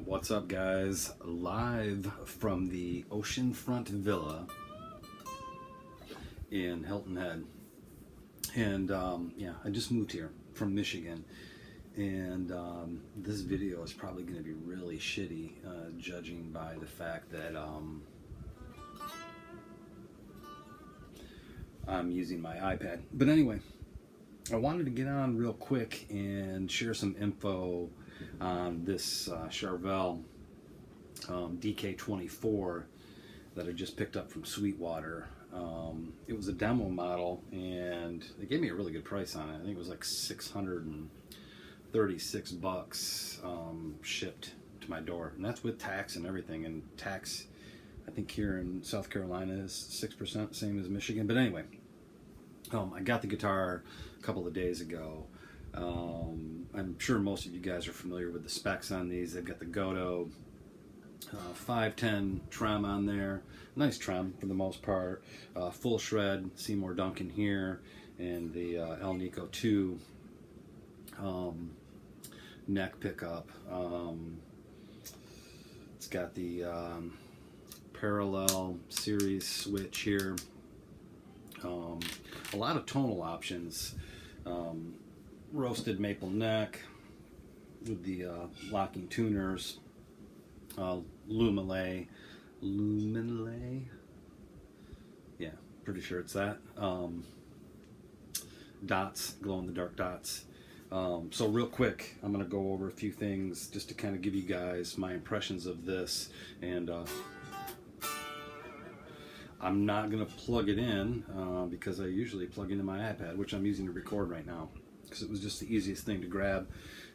What's up, guys? Live from the oceanfront villa in Hilton Head. And yeah, I just moved here from Michigan. And this video is probably going to be really shitty, judging by the fact that I'm using my iPad. But anyway, I wanted to get on real quick and share some info on this Charvel DK24 that I just picked up from Sweetwater. It was a demo model and they gave me a really good price on it. I think it was like $636 shipped to my door, and that's with tax and everything. And tax, I think here in South Carolina is 6%, same as Michigan. But anyway, I got the guitar a couple of days ago. I'm sure most of you guys are familiar with the specs on these. They've got the Goto 510 trem on there, nice trem for the most part, full shred Seymour Duncan here, and the El Nico 2 neck pickup. It's got the parallel series switch here, a lot of tonal options, roasted maple neck with the locking tuners, luminlay, yeah, pretty sure it's that, dots, glow-in-the-dark dots. So real quick, I'm going to go over a few things just to kind of give you guys my impressions of this. And I'm not going to plug it in because I usually plug into my iPad, which I'm using to record right now, because it was just the easiest thing to grab.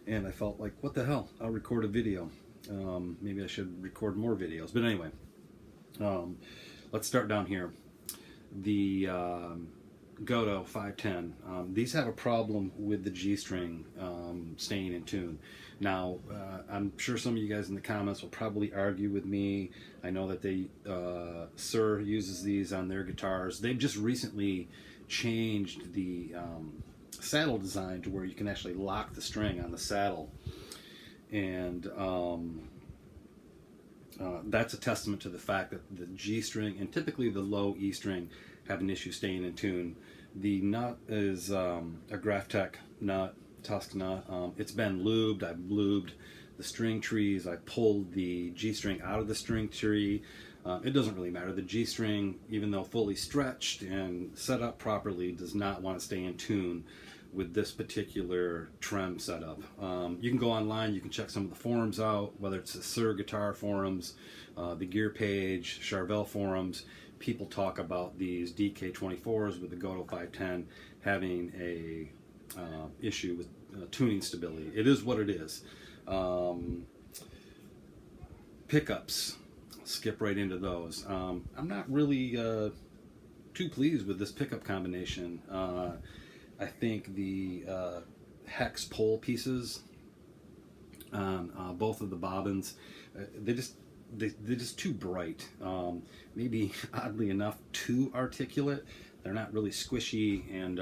And I felt like, what the hell, I'll record a video. Maybe I should record more videos. But anyway, let's start down here. The Goto 510. These have a problem with the G string staying in tune. Now, I'm sure some of you guys in the comments will probably argue with me. I know that Sir uses these on their guitars. They've just recently changed the saddle design to where you can actually lock the string on the saddle. And that's a testament to the fact that the G string and typically the low E string have an issue staying in tune. The nut is a Graphtec nut, tusk nut. It's been lubed. I've lubed the string trees. I pulled the G string out of the string tree. It doesn't really matter. The G string, even though fully stretched and set up properly, does not want to stay in tune with this particular trem setup. You can go online, you can check some of the forums out, whether it's the Sir Guitar forums, the Gear Page, Charvel forums. People talk about these DK24s with the Goto 510 having a issue with tuning stability. It is what it is. Pickups, skip right into those. I'm not really too pleased with this pickup combination. I think the hex pole pieces on both of the bobbins, they're just too bright. Maybe oddly enough, too articulate. They're not really squishy, and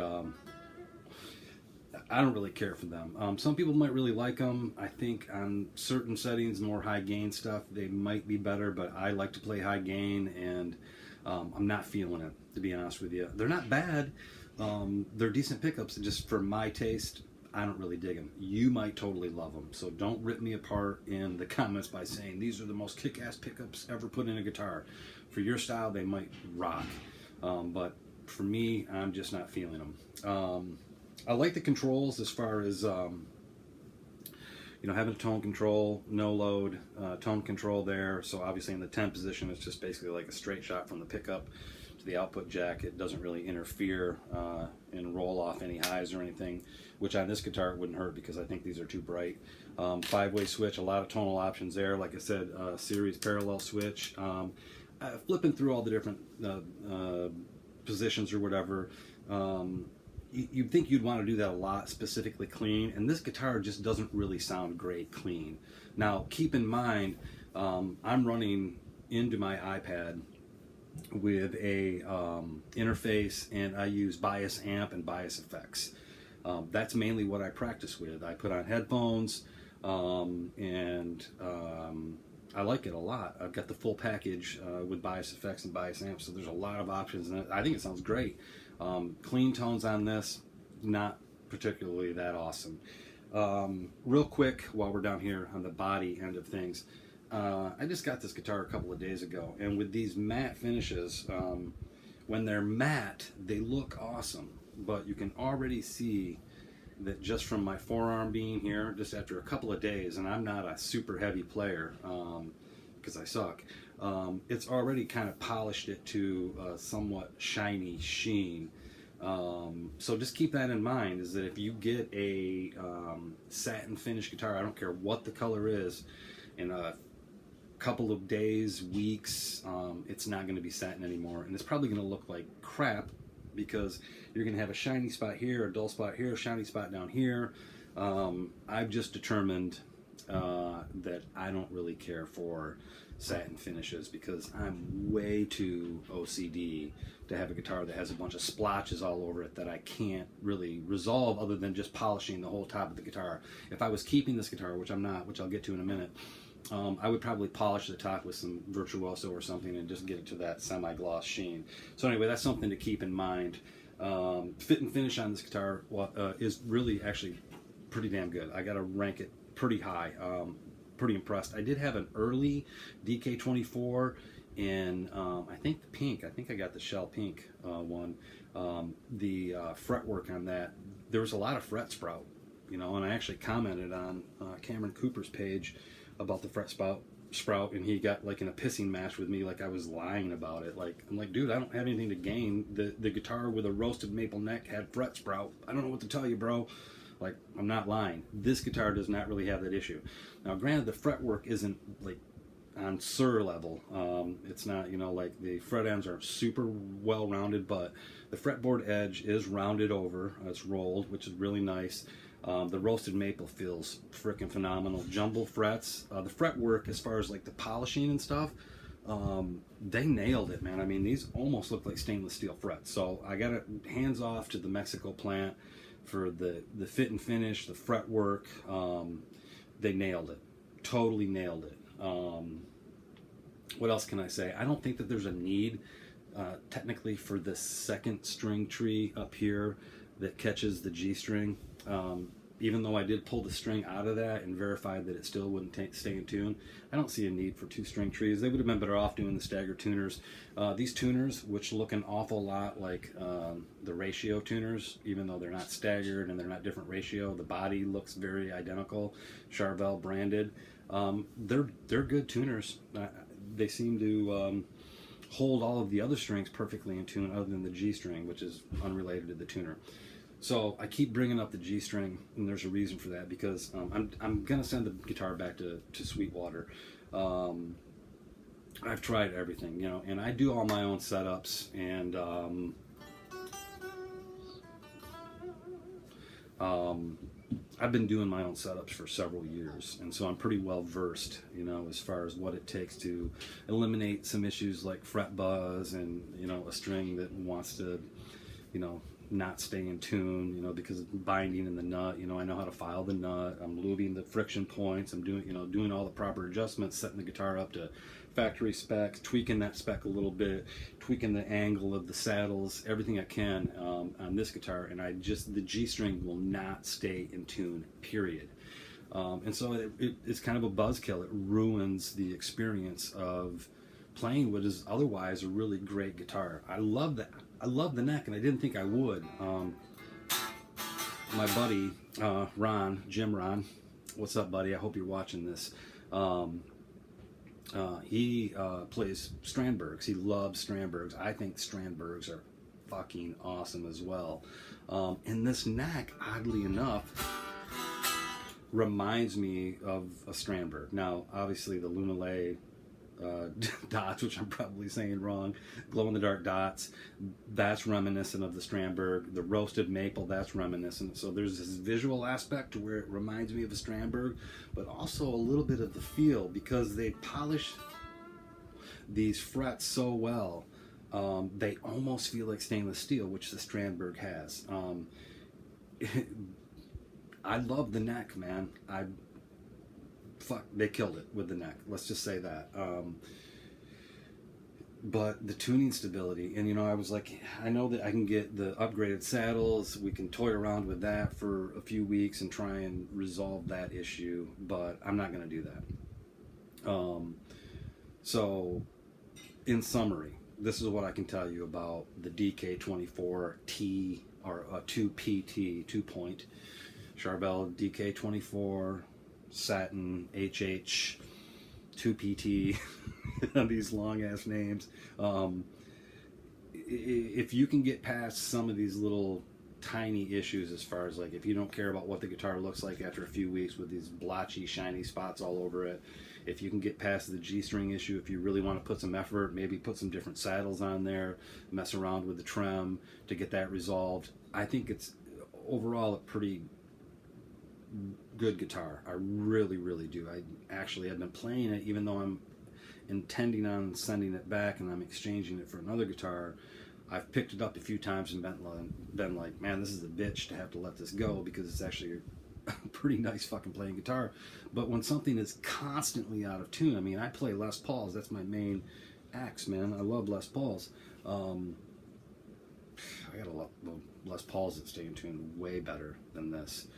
I don't really care for them. Some people might really like them. I think on certain settings, more high gain stuff, they might be better, but I like to play high gain, and I'm not feeling it, to be honest with you. They're not bad. They're decent pickups, and just for my taste, I don't really dig them. You might totally love them, so don't rip me apart in the comments by saying these are the most kick-ass pickups ever put in a guitar. For your style, they might rock, but for me, I'm just not feeling them. I like the controls as far as having a tone control, no load, tone control there. So obviously in the 10 position, it's just basically like a straight shot from the pickup to the output jack. It doesn't really interfere and roll off any highs or anything, which on this guitar it wouldn't hurt because I think these are too bright. 5-way switch, a lot of tonal options there. Like I said, series parallel switch. Flipping through all the different positions or whatever, you'd think you'd want to do that a lot specifically clean, and this guitar just doesn't really sound great clean. Now keep in mind, I'm running into my iPad with a interface, and I use bias amp and bias effects. That's mainly what I practice with. I put on headphones, I like it a lot. I've got the full package with bias effects and bias amps, so there's a lot of options, and I think it sounds great. Clean tones on this, not particularly that awesome. Real quick, while we're down here on the body end of things, I just got this guitar a couple of days ago, and with these matte finishes, when they're matte, they look awesome, but you can already see that just from my forearm being here, just after a couple of days, and I'm not a super heavy player because I suck, it's already kind of polished it to a somewhat shiny sheen. So just keep that in mind, is that if you get a satin finish guitar, I don't care what the color is, in a couple of days, weeks, it's not going to be satin anymore, and it's probably going to look like crap, because you're going to have a shiny spot here, a dull spot here, a shiny spot down here. I've just determined that I don't really care for satin finishes, because I'm way too OCD to have a guitar that has a bunch of splotches all over it that I can't really resolve other than just polishing the whole top of the guitar. If I was keeping this guitar, which I'm not, which I'll get to in a minute, I would probably polish the top with some Virtuoso or something and just get it to that semi-gloss sheen. So anyway, that's something to keep in mind. Fit and finish on this guitar is really actually pretty damn good. I gotta rank it pretty high. Pretty impressed. I did have an early DK24 in, I think the pink. I think I got the shell pink one. The fretwork on that, there was a lot of fret sprout, you know, and I actually commented on Cameron Cooper's page about the fret sprout, and he got like in a pissing match with me, like I was lying about it. Like, I'm like, dude, I don't have anything to gain. The guitar with a roasted maple neck had fret sprout. I don't know what to tell you, bro. Like, I'm not lying. This guitar does not really have that issue. Now, granted, the fretwork isn't like on Sur level. It's not, you know, like the fret ends are super well rounded, but the fretboard edge is rounded over. It's rolled, which is really nice. The roasted maple feels freaking phenomenal. Jumbo frets, the fretwork as far as like the polishing and stuff, they nailed it, man. I mean, these almost look like stainless steel frets. So I got it hands off to the Mexico plant for the fit and finish, the fretwork. They nailed it, totally nailed it. What else can I say? I don't think that there's a need technically for this second string tree up here that catches the G string. Even though I did pull the string out of that and verified that it still wouldn't stay in tune, I don't see a need for two string trees. They would have been better off doing the stagger tuners. These tuners, which look an awful lot like the ratio tuners, even though they're not staggered and they're not different ratio, the body looks very identical, Charvel branded. They're good tuners. They seem to hold all of the other strings perfectly in tune, other than the G string, which is unrelated to the tuner. So I keep bringing up the G string, and there's a reason for that, because I'm gonna send the guitar back to Sweetwater. I've tried everything, you know, and I do all my own setups, and I've been doing my own setups for several years, and so I'm pretty well versed, you know, as far as what it takes to eliminate some issues like fret buzz and, you know, a string that wants to, you know, not stay in tune, you know, because of binding in the nut. You know, I know how to file the nut. I'm lubing the friction points. I'm doing, you know, doing all the proper adjustments, setting the guitar up to factory specs, tweaking that spec a little bit, tweaking the angle of the saddles, everything I can on this guitar. And the G string will not stay in tune, period. And so it's kind of a buzzkill. It ruins the experience of playing what is otherwise a really great guitar. I love that. I love the neck, and I didn't think I would. My buddy, Jim Ron, what's up, buddy? I hope you're watching this. He plays Strandbergs. He loves Strandbergs. I think Strandbergs are fucking awesome as well. And this neck, oddly enough, reminds me of a Strandberg. Now, obviously, the Lunalay dots, which I'm probably saying wrong, glow-in-the-dark dots, that's reminiscent of the Strandberg. The roasted maple, that's reminiscent. So there's this visual aspect to where it reminds me of a Strandberg, but also a little bit of the feel, because they polish these frets so well. They almost feel like stainless steel, which the Strandberg has. I love the neck, man. they killed it with the neck. Let's just say that. But the tuning stability, and you know, I was like, I know that I can get the upgraded saddles. We can toy around with that for a few weeks and try and resolve that issue, but I'm not going to do that. So, in summary, this is what I can tell you about the DK24 T, or 2PT, 2-point, Charvel DK24 Satin HH 2PT, these long ass names. If you can get past some of these little tiny issues, as far as like if you don't care about what the guitar looks like after a few weeks with these blotchy shiny spots all over it, if you can get past the G-string issue, if you really want to put some effort, maybe put some different saddles on there, mess around with the trem to get that resolved, I think it's overall a pretty good guitar. I really do. I actually have been playing it, even though I'm intending on sending it back and I'm exchanging it for another guitar. I've picked it up a few times and been like, man, this is a bitch to have to let this go, because it's actually a pretty nice fucking playing guitar. But when something is constantly out of tune, I mean, I play Les Pauls. That's my main axe, man. I love Les Pauls. I got a lot of Les Pauls that stay in tune way better than this.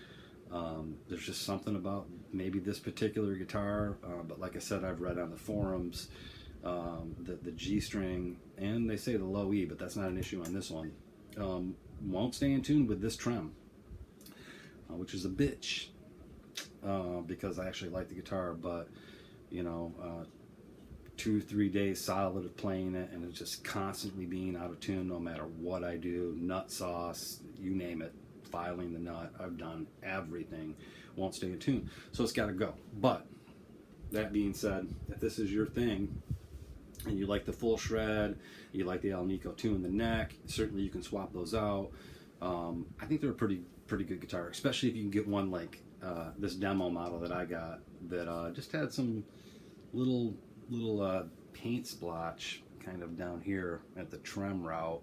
There's just something about maybe this particular guitar, but like I said, I've read on the forums that the G string, and they say the low E, but that's not an issue on this one, won't stay in tune with this trem, which is a bitch, because I actually like the guitar, but you know, 2-3 days solid of playing it, and it's just constantly being out of tune no matter what I do, nut sauce, you name it. Filing the nut, I've done everything, won't stay in tune, so it's got to go. But that being said, if this is your thing and you like the full shred, you like the Alnico tune in the neck, certainly you can swap those out. I think they're a pretty good guitar, especially if you can get one like this demo model that I got that just had some little paint splotch kind of down here at the trem route.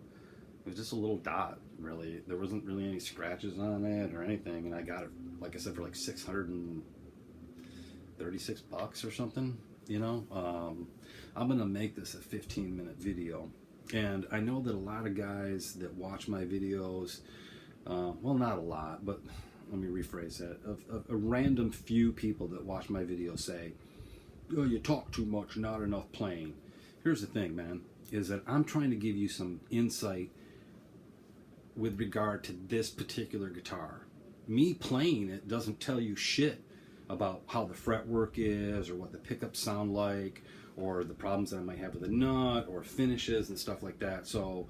It was just a little dot, really. There wasn't really any scratches on it or anything, and I got it, like I said, for like $636 or something, you know. I'm gonna make this a 15-minute video, and I know that a lot of guys that watch my videos, well, not a lot, but let me rephrase that, a random few people that watch my videos say, oh, you talk too much, not enough playing. Here's the thing, man, is that I'm trying to give you some insight with regard to this particular guitar. Me playing it doesn't tell you shit about how the fretwork is, or what the pickups sound like, or the problems that I might have with the nut, or finishes and stuff like that. So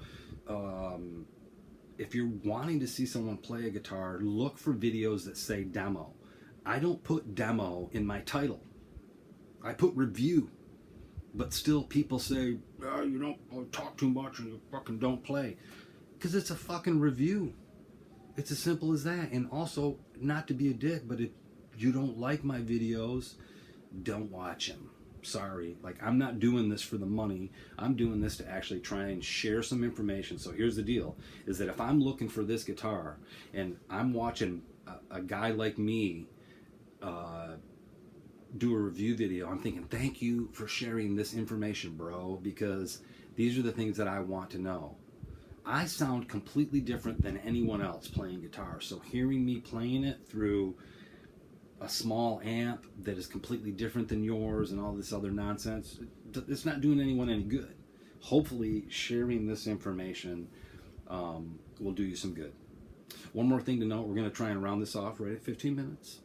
if you're wanting to see someone play a guitar, look for videos that say demo. I don't put demo in my title. I put review. But still people say, oh, you don't talk too much and you fucking don't play. Because it's a fucking review. It's as simple as that. And also, not to be a dick, but if you don't like my videos, don't watch them. Sorry. Like, I'm not doing this for the money. I'm doing this to actually try and share some information. So here's the deal, is that if I'm looking for this guitar and I'm watching a guy like me do a review video, I'm thinking, thank you for sharing this information, bro, because these are the things that I want to know. I sound completely different than anyone else playing guitar, so hearing me playing it through a small amp that is completely different than yours and all this other nonsense, it's not doing anyone any good. Hopefully sharing this information will do you some good. One more thing to note, we're going to try and round this off right at 15 minutes.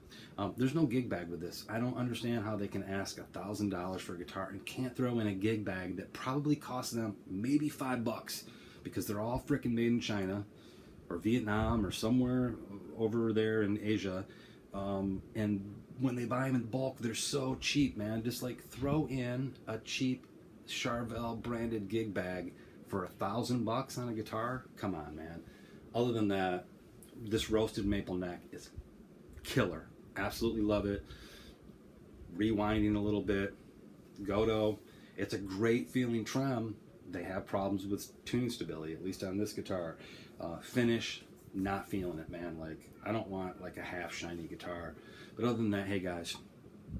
There's no gig bag with this. I don't understand how they can ask $1,000 for a guitar and can't throw in a gig bag that probably costs them maybe $5, because they're all frickin' made in China or Vietnam or somewhere over there in Asia. And when they buy them in bulk, they're so cheap, man. Just like throw in a cheap Charvel branded gig bag for $1,000 on a guitar. Come on, man. Other than that, this roasted maple neck is killer. Absolutely love it. Rewinding a little bit. Goto. It's a great feeling trem. They have problems with tuning stability, at least on this guitar. Finish, not feeling it, man. Like, I don't want like a half shiny guitar. But other than that, hey guys,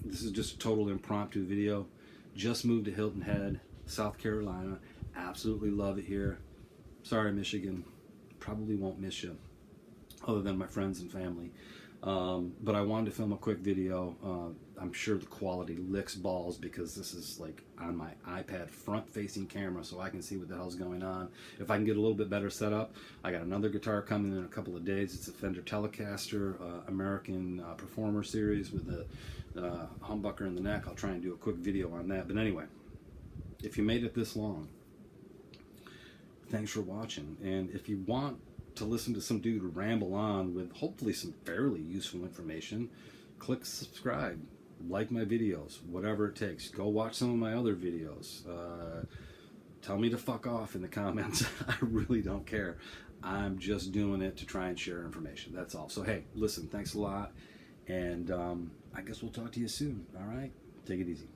This is just a total impromptu video. Just moved to Hilton Head, South Carolina. Absolutely love it here. Sorry, Michigan. Probably won't miss you, other than my friends and family. But I wanted to film a quick video. I'm sure the quality licks balls because this is like on my iPad front-facing camera, so I can see what the hell's going on. If I can get a little bit better setup, I got another guitar coming in a couple of days. It's a Fender Telecaster American Performer Series with a humbucker in the neck. I'll try and do a quick video on that. But anyway, if you made it this long, thanks for watching. And if you want to listen to some dude ramble on with hopefully some fairly useful information, click subscribe, like my videos, whatever it takes. Go watch some of my other videos. Tell me to fuck off in the comments. I really don't care. I'm just doing it to try and share information. That's all. So hey, listen, thanks a lot, and I guess we'll talk to you soon. All right, take it easy.